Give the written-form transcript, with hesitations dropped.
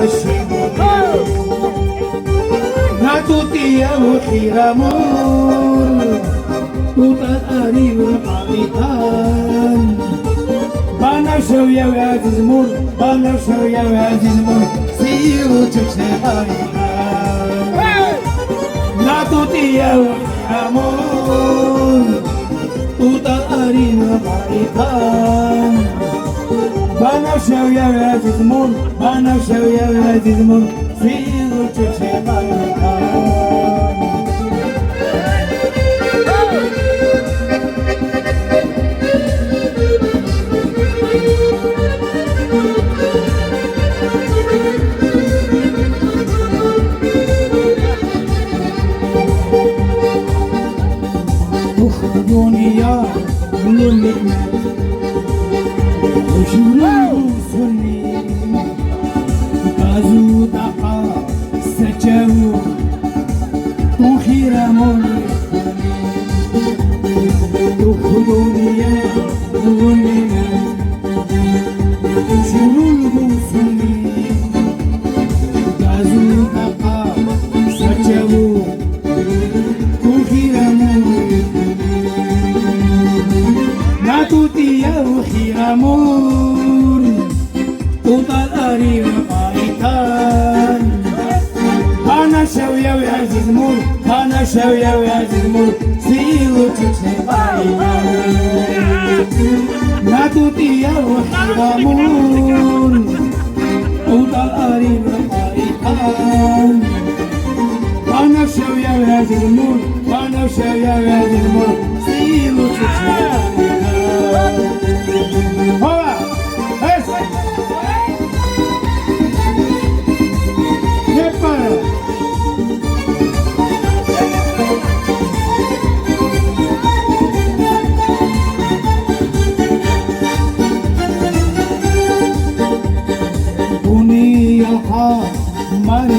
Shimon Natuti khir amor Utat arib qabitan Bana şevye ve zizmur Bana şevye ve zizmur Siyu çekşehaytan Natuti khir amor Utat arib qabitan Bana şevye ve zizmur Bana şevye ve zizmur Siyu çekşehaytan Dünya bunun nikmet Ushuru sunni Kazu taqa seçevu Tukhira mol Dünya bunun nikmet Ushuru sunni Kazu taqa seçevu Tukhira mol Natuti khir amor Utal arib qabitan Bana şevye ve zizmur Bana şevye ve zizmur Siyu çekşehaytan Natuti khir amor Utal arib qabitan Bana şevye ve zizmur Bana şevye ve zizmur Siyu çekşehaytan Hola, eso. ¿Qué para? Uniya ha, mare